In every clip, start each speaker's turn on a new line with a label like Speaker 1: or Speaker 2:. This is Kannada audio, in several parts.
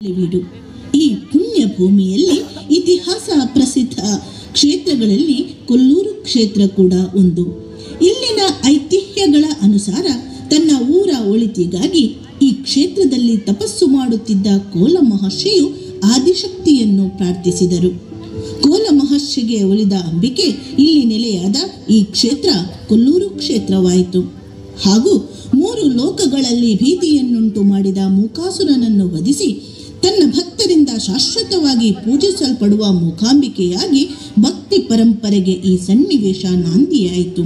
Speaker 1: ವೀಡು. ಈ ಪುಣ್ಯ ಭೂಮಿಯಲ್ಲಿ ಇತಿಹಾಸ ಪ್ರಸಿದ್ಧ ಕ್ಷೇತ್ರಗಳಲ್ಲಿ ಕೊಲ್ಲೂರು ಕ್ಷೇತ್ರ ಕೂಡ ಒಂದು. ಇಲ್ಲಿನ ಐತಿಹ್ಯಗಳ ಅನುಸಾರ ತನ್ನ ಊರ ಒಳಿತಿಗಾಗಿ ಈ ಕ್ಷೇತ್ರದಲ್ಲಿ ತಪಸ್ಸು ಮಾಡುತ್ತಿದ್ದ ಕೋಲ ಮಹರ್ಷಿಯು ಆದಿಶಕ್ತಿಯನ್ನು ಪ್ರಾರ್ಥಿಸಿದರು. ಕೋಲ ಮಹರ್ಷಿಗೆ ಒಲಿದ ಅಂಬಿಕೆ ಇಲ್ಲಿ ನೆಲೆಯಾದ ಈ ಕ್ಷೇತ್ರ ಕೊಲ್ಲೂರು ಕ್ಷೇತ್ರವಾಯಿತು. ಹಾಗೂ 3 ಲೋಕಗಳಲ್ಲಿ ಭೀತಿಯನ್ನುಂಟು ಮಾಡಿದ ಮೂಕಾಸುರನನ್ನು ವಧಿಸಿ ತನ್ನ ಭಕ್ತರಿಂದ ಶಾಶ್ವತವಾಗಿ ಪೂಜಿಸಲ್ಪಡುವ ಮೂಕಾಂಬಿಕೆಯಾಗಿ ಭಕ್ತಿ ಪರಂಪರೆಗೆ ಈ ಸನ್ನಿವೇಶ ನಾಂದಿಯಾಯಿತು.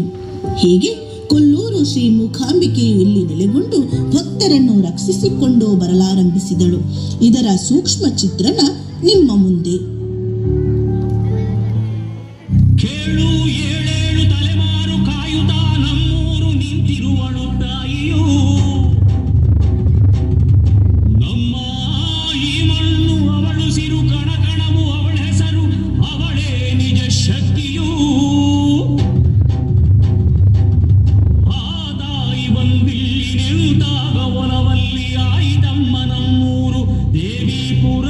Speaker 1: ಹೀಗೆ ಕೊಲ್ಲೂರು ಶ್ರೀ ಮೂಕಾಂಬಿಕೆಯು ಇಲ್ಲಿ ನೆಲೆಗೊಂಡು ಭಕ್ತರನ್ನು ರಕ್ಷಿಸಿಕೊಂಡು ಬರಲಾರಂಭಿಸಿದಳು. ಇದರ ಸೂಕ್ಷ್ಮ ಚಿತ್ರಣ ನಿಮ್ಮ ಮುಂದೆ.
Speaker 2: ಕೇಳು ಏಳೇಳು ತಲೆಮಾರು ಕಾಯುತ್ತಾ ನಮ್ಮೂರು ನಿಂತಿರುವಳು ತಾಯಿಯು. ನಮ್ಮ ಈ ಮಣ್ಣು ಅವಳು ಸಿರು ಕಣಕಣವು ಅವಳ ಹೆಸರು ಅವಳೇ ನಿಜ ಶಕ್ತಿಯು. ಆ ತಾಯಿ ಬಂದಿಲ್ಲಿ ನಿಂತಾಗ ಒಲವಲ್ಲಿ ಆಯಿತಮ್ಮ ನಮ್ಮೂರು ದೇವಿಪುರ.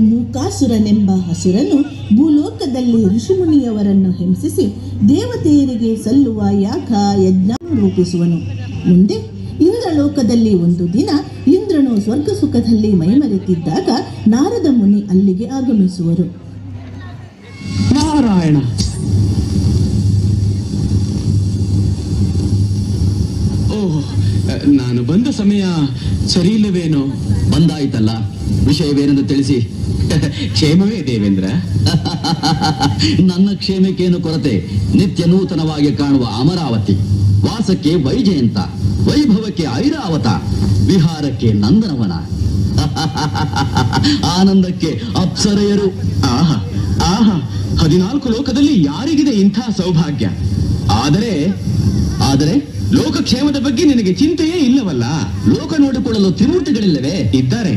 Speaker 1: ಮೂಕಾಸುರನೆಂಬ ಹಸುರನು ಭೂಲೋಕದಲ್ಲಿ ಋಷಿಮುನಿಯವರನ್ನು ಹಿಂಸಿಸಿ ದೇವತೆಯರಿಗೆ ಸಲ್ಲುವ ಯಾಗ ಯಜ್ಞ ರೂಪಿಸುವನು. ಮುಂದೆ ಇಂದ್ರಲೋಕದಲ್ಲಿ ಒಂದು ದಿನ ಇಂದ್ರನು ಸ್ವರ್ಗ ಸುಖದಲ್ಲಿ ಮೈಮರೆತಿದ್ದಾಗ ನಾರದ ಮುನಿ ಅಲ್ಲಿಗೆ ಆಗಮಿಸುವರು.
Speaker 2: ನಾರಾಯಣ, ಓಹ್, ನಾನು ಬಂದ ಸಮಯ ಸರಿಯಿಲ್ಲವೇನೋ?
Speaker 3: ಬಂದಾಯ್ತಲ್ಲ, ವಿಷಯವೇನೆಂದು ತಿಳಿಸಿ.
Speaker 2: ಕ್ಷೇಮವೇ ದೇವೇಂದ್ರ?
Speaker 3: ನನ್ನ ಕ್ಷೇಮಕ್ಕೇನು ಕೊರತೆ? ನಿತ್ಯ ನೂತನವಾಗಿ ಕಾಣುವ ಅಮರಾವತಿ. ವಾಸಕ್ಕೆ ವೈಜಯಂತ, ವೈಭವಕ್ಕೆ ಐರಾವತ, ವಿಹಾರಕ್ಕೆ ನಂದನವನ, ಆನಂದಕ್ಕೆ ಅಪ್ಸರೆಯರು.
Speaker 2: ಆಹಾ ಆಹಾ 14 ಲೋಕದಲ್ಲಿ ಯಾರಿಗಿದೆ ಇಂಥ ಸೌಭಾಗ್ಯ? ಆದರೆ ಆದರೆ ಲೋಕಕ್ಷೇಮದ ಬಗ್ಗೆ ನಿನಗೆ ಚಿಂತೆಯೇ ಇಲ್ಲವಲ್ಲ?
Speaker 3: ಲೋಕ ನೋಡಿಕೊಳ್ಳಲು ತ್ರಿಮೂರ್ತಿಗಳಿಲ್ಲವೇ?
Speaker 2: ಇದ್ದಾರೆ.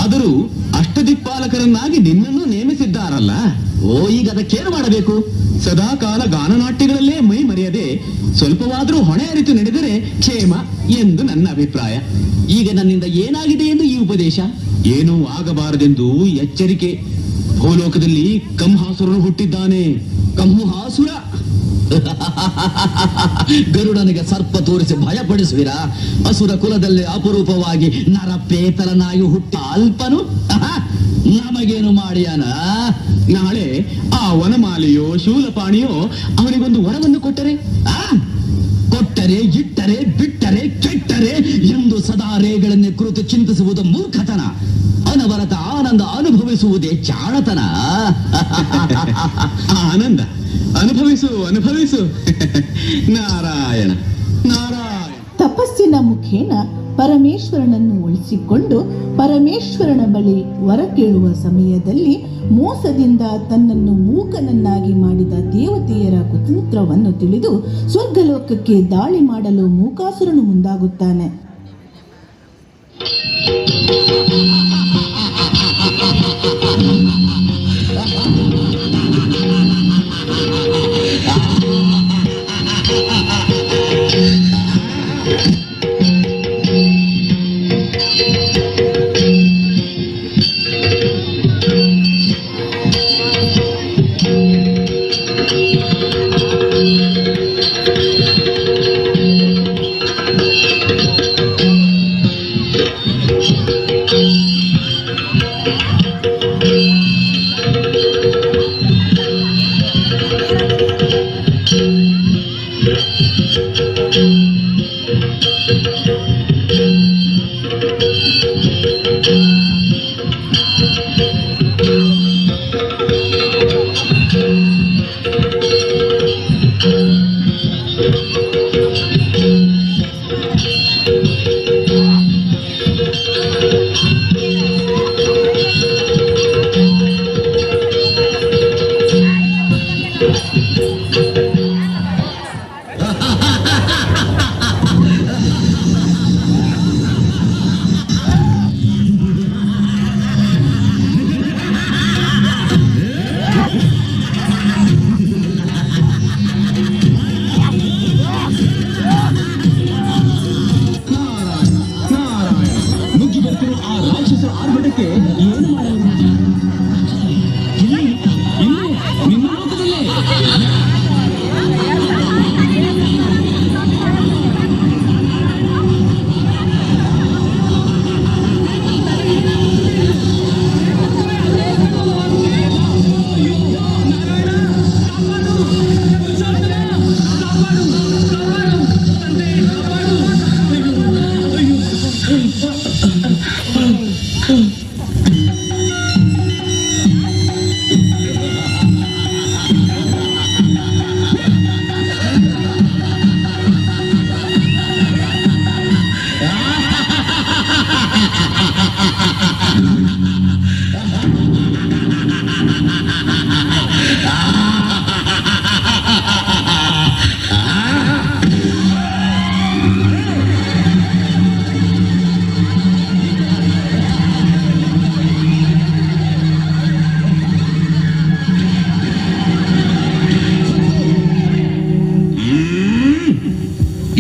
Speaker 2: ಆದರೂ ಅಷ್ಟದಿಕ್ಪಾಲಕರನ್ನಾಗಿ ನಿನ್ನನ್ನು ನೇಮಿಸಿದ್ದಾರಲ್ಲ.
Speaker 3: ಓ, ಈಗ ಅದಕ್ಕೇನು ಮಾಡಬೇಕು?
Speaker 2: ಸದಾಕಾಲ ಗಾನನಾಟ್ಯಗಳಲ್ಲೇ ಮೈ ಮರೆಯದೆ ಸ್ವಲ್ಪವಾದರೂ ಹೊಣೆ ಅರಿತು ನಡೆದರೆ ಕ್ಷೇಮ ಎಂದು ನನ್ನ ಅಭಿಪ್ರಾಯ.
Speaker 3: ಈಗ ನನ್ನಿಂದ ಏನಾಗಿದೆ ಎಂದು ಈ ಉಪದೇಶ?
Speaker 2: ಏನೂ ಆಗಬಾರದೆಂದು ಎಚ್ಚರಿಕೆ. ಭೂಲೋಕದಲ್ಲಿ ಕಂಹಾಸುರನು ಹುಟ್ಟಿದ್ದಾನೆ.
Speaker 3: ಕಂಹಾಸುರ? ಗರುಡನಿಗೆ ಸರ್ಪ ತೋರಿಸಿ ಭಯಪಡಿಸುವಿರ? ಅಸುರ ಕುಲದಲ್ಲಿ ಅಪರೂಪವಾಗಿ ನರಪೇತಲನಾಗಿ ಹುಟ್ಟಿ ಅಲ್ಪನು ನಮಗೇನು ಮಾಡಿಯಾನ?
Speaker 2: ನಾಳೆ ಆ ವನಮಾಲೆಯೋ ಶೂಲಪಾಣಿಯೋ ಅವನಿಗೊಂದು ವರವನ್ನು ಕೊಟ್ಟರೆ
Speaker 3: ಕೊಟ್ಟರೆ, ಇಟ್ಟರೆ, ಬಿಟ್ಟರೆ, ಕೆಟ್ಟರೆ ಎಂದು ಸದಾ ರೇಗಳನ್ನೇ ಕುರಿತು ಚಿಂತಿಸುವುದು ಮೂರ್ಖತನ. ಅನವರತ ಆನಂದ ಅನುಭವಿಸುವುದೇ ಚಾಣತನ.
Speaker 2: ಆನಂದ ಅನುಭವಿಸು ಅನುಭವಿಸು. ನಾರಾಯಣ ನಾರಾಯಣ.
Speaker 1: ತಪಸ್ಸಿನ ಮುಖೇನ ಪರಮೇಶ್ವರನನ್ನು ಉಳಿಸಿಕೊಂಡು ಪರಮೇಶ್ವರನ ಬಳಿ ವರ ಕೇಳುವ ಸಮಯದಲ್ಲಿ ಮೋಸದಿಂದ ತನ್ನನ್ನು ಮೂಕನನ್ನಾಗಿ ಮಾಡಿದ ದೇವತೆಯರ ಕುತಂತ್ರವನ್ನು ತಿಳಿದು ಸ್ವರ್ಗಲೋಕಕ್ಕೆ ದಾಳಿ ಮಾಡಲು ಮೂಕಾಸುರನು ಮುಂದಾಗುತ್ತಾನೆ.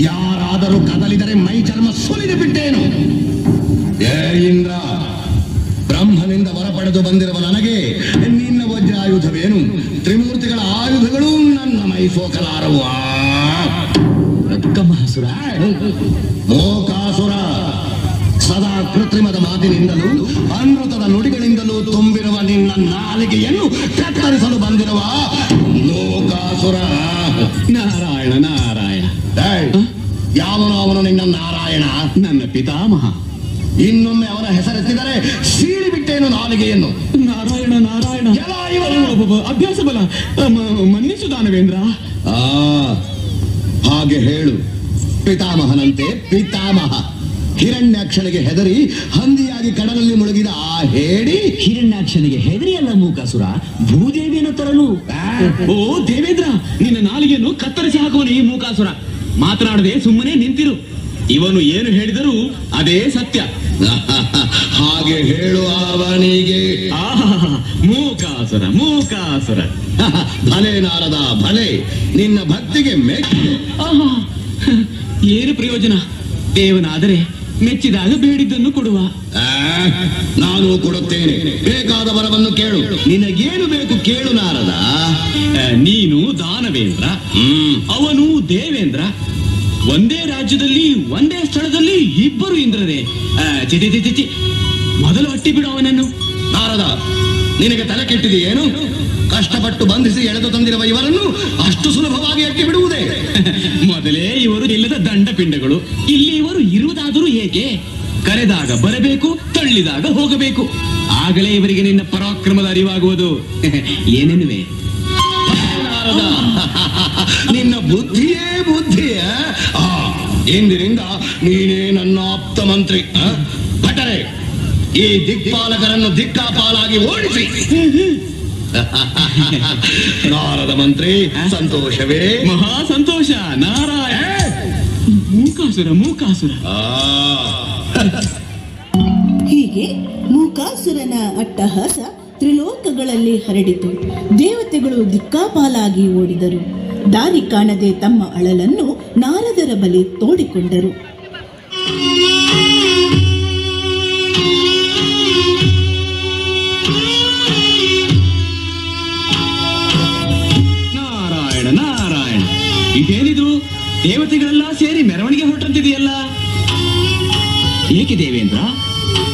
Speaker 4: ಯಾರಾದರೂ ಕದಲಿದರೆ ಮೈ ಚರ್ಮ ಸುಲಿದು ಬಿಟ್ಟೇನು? ಏ ಇಂದ್ರ, ಬ್ರಹ್ಮನಿಂದ ವರ ಪಡೆದು ಬಂದಿರುವ ನನಗೆ ನಿನ್ನ ವಜ್ರಾಯುಧವೇನು? ತ್ರಿಮೂರ್ತಿಗಳ ಆಯುಧಗಳು ನನ್ನ ಮೈ ಸೋಕಲಾರವು.
Speaker 2: ಕಂಹಾಸುರ,
Speaker 4: ಮೋಕಾಸುರ, ಸದಾ ಕೃತ್ರಿಮದ ಮಾತಿನಿಂದಲೂ ಅಮೃತದ ನುಡಿಗಳಿಂದಲೂ ತುಂಬಿರುವ ನಿನ್ನ ನಾಲಿಗೆಯನ್ನು ಕತ್ತರಿಸಲು ಬಂದಿರುವ ಲೋಕಾಸುರ.
Speaker 2: ನಾರಾಯಣ ನಾರಾಯಣ.
Speaker 4: ಯಾವನು ಅವನು ನಿನ್ನ ನಾರಾಯಣ?
Speaker 2: ನನ್ನ ಪಿತಾಮಹ.
Speaker 4: ಇನ್ನೊಮ್ಮೆ ಅವನ ಹೆಸರೆತ್ತಿದರೆ ಸೀಳಿ ಬಿಟ್ಟೇನು ನಾಲಿಗೆಯನ್ನು.
Speaker 2: ನಾರಾಯಣ ನಾರಾಯಣ.
Speaker 4: ಎಲ್ಲ ಇವನು
Speaker 2: ಅಭ್ಯಾಸ ಬಲ. ಮನ್ನಿಸು ದಾನವೇಂದ್ರ.
Speaker 4: ಹಾಗೆ ಹೇಳು. ಪಿತಾಮಹನಂತೆ ಪಿತಾಮಹ. ಹಿರಣ್ಯಾಕ್ಷನಿಗೆ ಹೆದರಿ ಹಂದಿಯಾಗಿ ಕಡಲಲ್ಲಿ ಮುಳುಗಿದ ಆ ಹೇಡಿ.
Speaker 3: ಹಿರಣ್ಯಾಕ್ಷನಿಗೆ ಹೆದರಿ ಅಲ್ಲ ಮೂಕಾಸುರ, ಭೂದೇವಿಯನ್ನು ತರಲು.
Speaker 2: ಓ ದೇವೇಂದ್ರ, ನಿನ್ನ ನಾಲಿಗೆಯನ್ನು ಕತ್ತರಿಸಿ ಹಾಕುವನು ಈ ಮೂಕಾಸುರ. ಮಾತನಾಡದೆ ಸುಮ್ಮನೆ ನಿಂತಿರು. ಇವನು ಏನು ಹೇಳಿದರೂ ಅದೇ ಸತ್ಯ.
Speaker 4: ಹಾಗೆ ಹೇಳು ಅವನಿಗೆ.
Speaker 2: ಆಹಾ, ಮೂಕಾಸುರ ಮೂಕಾಸುರ.
Speaker 4: ಭಲೆ ನಾರದ ಭಲೆ, ನಿನ್ನ ಭಕ್ತಿಗೆ ಮೆಚ್ಚಿದೆ.
Speaker 2: ಆಹಾ, ಏನು ಪ್ರಯೋಜನ? ದೇವನಾದರೆ ಮೆಚ್ಚಿದಾಗ ಬೇಡಿದ್ದನ್ನು ಕೊಡುವ.
Speaker 4: ನಾನು ಕೊಡುತ್ತೇನೆ, ಬೇಕಾದ ವರವನ್ನು ಕೇಳು. ನಿನಗೇನು ಬೇಕು ಕೇಳು ನಾರದ.
Speaker 2: ನೀನು ದಾನವೇಂದ್ರ, ಅವನು ದೇವೇಂದ್ರ. ಒಂದೇ ರಾಜ್ಯದಲ್ಲಿ ಒಂದೇ ಸ್ಥಳದಲ್ಲಿ ಇಬ್ಬರು ಇಂದ್ರರೇ. ಚಿಟಿ ಚಿಟಿ ಚಿ, ಮೊದಲು ಅಟ್ಟಿ ಬಿಡು ಅವನನ್ನು.
Speaker 4: ನಾರದ, ನಿನಗೆ ತಲೆ ಕೆಟ್ಟಿದೆಯೇನು? ಕಷ್ಟಪಟ್ಟು ಬಂಧಿಸಿ ಎಳೆದು ತಂದಿರುವ ಇವರನ್ನು ಅಷ್ಟು ಸುಲಭವಾಗಿ ಅಟ್ಟಿ ಬಿಡುವುದೇ?
Speaker 2: ಮೊದಲೇ ಇವರು ಇಲ್ಲದ ದಂಡ ಪಿಂಡಗಳು. ಇಲ್ಲಿ ಇವರು ಇರುವುದಾದರೂ ಹೇಗೆ? ಕರೆದಾಗ ಬರಬೇಕು, ತಳ್ಳಿದಾಗ ಹೋಗಬೇಕು. ಆಗಲೇ ಇವರಿಗೆ ನಿನ್ನ ಪರಾಕ್ರಮದ ಅರಿವಾಗುವುದು. ಏನೆನ್ನುವೆ?
Speaker 4: ನಾರದ, ನಿನ್ನ ಬುದ್ಧಿಯೇ ಬುದ್ಧಿಯ. ಇಂದಿನಿಂದ ನೀನೇ ನನ್ನ ಆಪ್ತ ಮಂತ್ರಿ. ಭಟರೇ, ಈ ದಿಕ್ಪಾಲಕರನ್ನು ದಿಕ್ಕಾಪಾಲಾಗಿ ಓಡಿಸಿ. ನಾರದ ಮಂತ್ರಿ, ಸಂತೋಷವೇ?
Speaker 2: ಮಹಾ ಸಂತೋಷ. ನಾರಾಯಣ. ಮೂಕಾಸುರ ಮೂಕಾಸುರ.
Speaker 1: ಹೀಗೆ ಮೂಕಾಸುರನ ಅಟ್ಟಹಾಸ ತ್ರಿಲೋಕಗಳಲ್ಲಿ ಹರಡಿತು. ದೇವತೆಗಳು ದಿಕ್ಕಾಪಾಲಾಗಿ ಓಡಿದರು. ದಾರಿ ಕಾಣದೆ ತಮ್ಮ ಅಳಲನ್ನು ನಾರದರ ಬಳಿ ತೋಡಿಕೊಂಡರು.
Speaker 2: ನಾರಾಯಣ ನಾರಾಯಣ, ಇದೇನಿದು? ದೇವತೆಗಳೆಲ್ಲ ಸೇರಿ ಮೆರವಣಿಗೆ ಹೊರಟಂತಿದೆಯಲ್ಲ. ಏಕೆ ದೇವೇಂದ್ರ,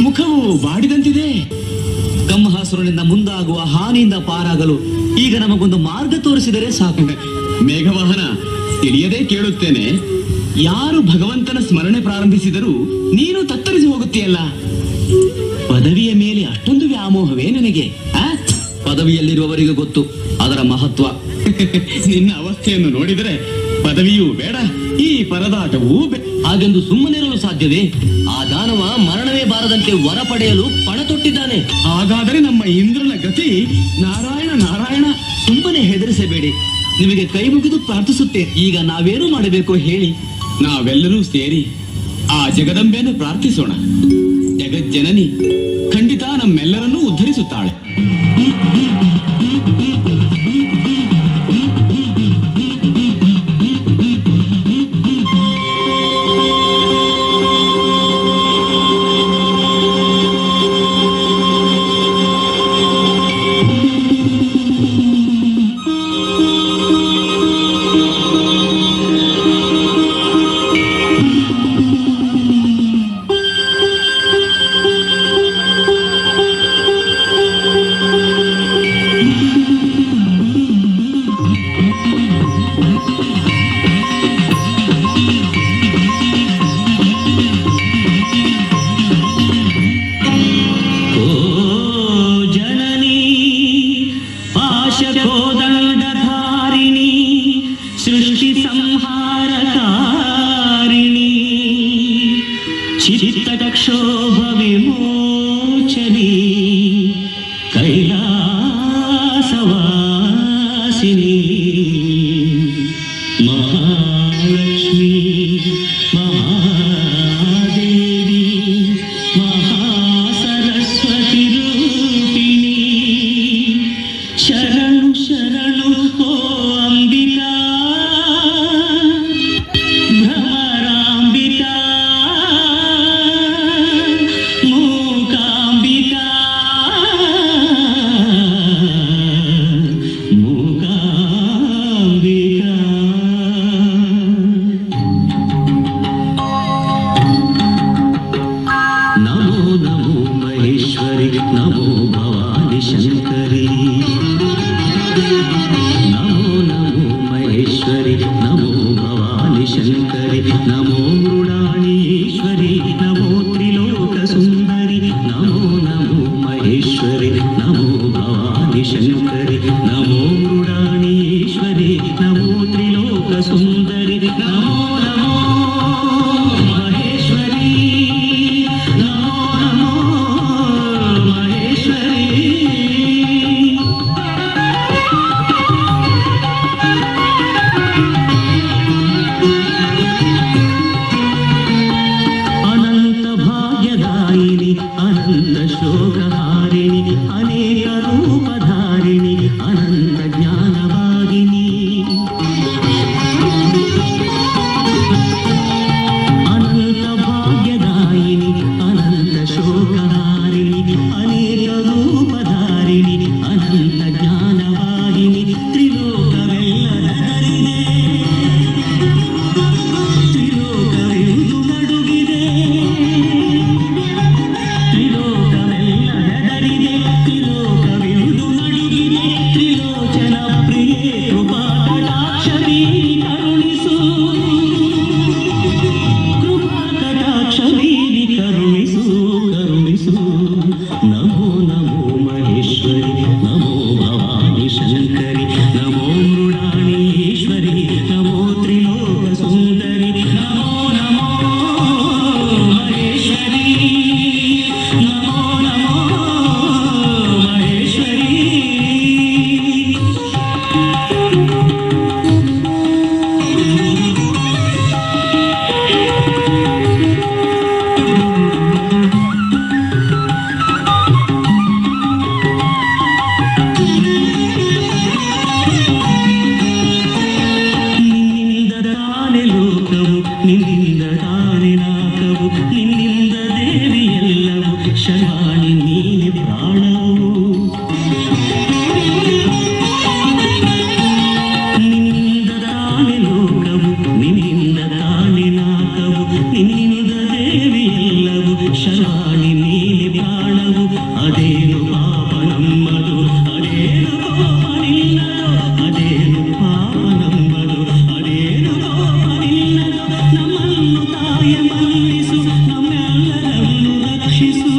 Speaker 2: ಮುಖವು ಬಾಡಿದಂತಿದೆ?
Speaker 3: ಬ್ರಹ್ಮಾಸುರನಿಂದ ಮುಂದಾಗುವ ಹಾನಿಯಿಂದ ಪಾರಾಗಲು ಈಗ ನಮಗೊಂದು ಮಾರ್ಗ ತೋರಿಸಿದರೆ ಸಾಕು.
Speaker 2: ಮೇಘವಾಹನ, ತಿಳಿಯದೇ ಕೇಳುತ್ತೇನೆ. ಯಾರು ಭಗವಂತನ ಸ್ಮರಣೆ ಪ್ರಾರಂಭಿಸಿದರೂ ನೀನು ತತ್ತರಿಸಿ ಹೋಗುತ್ತೀಯಲ್ಲ. ಪದವಿಯ ಮೇಲೆ ಅಷ್ಟೊಂದು ವ್ಯಾಮೋಹವೇ ನನಗೆ?
Speaker 3: ಪದವಿಯಲ್ಲಿರುವವರಿಗೆ ಗೊತ್ತು ಅದರ ಮಹತ್ವ.
Speaker 2: ನಿನ್ನ ಅವಸ್ಥೆಯನ್ನು ನೋಡಿದರೆ ಪದವಿಯೂ ಬೇಡ, ಈ ಪರದಾಟವೂ
Speaker 3: ಹಾಗೆಂದು ಸುಮ್ಮನಿರಲು ಸಾಧ್ಯವೇ? ಆ ದಾನವ ಮರಣವೇ ಬಾರದಂತೆ ವರ ಪಡೆಯಲು ಪಣ ತೊಟ್ಟಿದ್ದಾನೆ.
Speaker 2: ಹಾಗಾದರೆ ನಮ್ಮ ಇಂದ್ರನ ಗತಿ? ನಾರಾಯಣ ನಾರಾಯಣ.
Speaker 3: ಸುಮ್ಮನೆ ಹೆದರಿಸಬೇಡಿ, ನಿಮಗೆ ಕೈ ಮುಗಿದು ಪ್ರಾರ್ಥಿಸುತ್ತೆ. ಈಗ ನಾವೇನು ಮಾಡಬೇಕು ಹೇಳಿ?
Speaker 2: ನಾವೆಲ್ಲರೂ ಸೇರಿ ಆ ಜಗದಂಬೆಯನ್ನು ಪ್ರಾರ್ಥಿಸೋಣ. ಜಗಜ್ಜನನಿ ಖಂಡಿತ ನಮ್ಮೆಲ್ಲರನ್ನೂ ಉದ್ಧರಿಸುತ್ತಾಳೆ.
Speaker 5: ಚಿತ್ತಕ್ಷೋಭ ವಿಮೋಚನಿ ಕೈಲಾಸವಾಸಿನಿ ಮಹಾಲಕ್ಷ್ಮಿ ಮಹಾದೇವಿ ಮಹಾಸರಸ್ವತಿ ರೂಪಿಣಿ ಶರಣು ಶರಣು ಓ ಅಂಬಿಕಾ ಭ್ರಮರಾಂಬಿಕಾ ಮೂಕಾಂಬಿಕಾ ಮೂಕಾಂಬಿಕಾ ನಿನ್ನಿಂದ ತಾನೆ ನಾಕವು ನಿನ್ನಿಂದ ದೇವಿ ಎಲ್ಲವೂ ಶರ್ವಾಣಿ ನೀನೆ ಪ್ರಾಣವು ನಿನ್ನಿಂದ ತಾನೆ ಲೋಕವು ನಿನ್ನಿಂದ ತಾನೆ ನಾಕವು ನಿನ್ನಿಂದ ದೇವಿ ಎಲ್ಲವೂ ಶರ್ವಾಣಿ ನೀನೆ ಪ್ರಾಣವು ಅದೇನು ಪಾಪ ನಮ್ಮದು ಅದೇನು ಕೋಪ ನಿನ್ನದು ಅದೇನು ಪಾಪ ನಮ್ಮದು ಅದೇನು ಕೋಪ ನಿನ್ನದು ನಮ್ಮನ್ನು ತಾಯ ಮನ್ನಿಸು ನಮ್ಮೆಲ್ಲರನ್ನು ರಕ್ಷಿಸು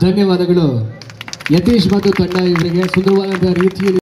Speaker 6: ಧನ್ಯವಾದಗಳು ಯತೀಶ್ ಮತ್ತು ತಂಡ ಇವರಿಗೆ ಸುಂದರವಾದಂತಹ ರೀತಿಯಲ್ಲಿ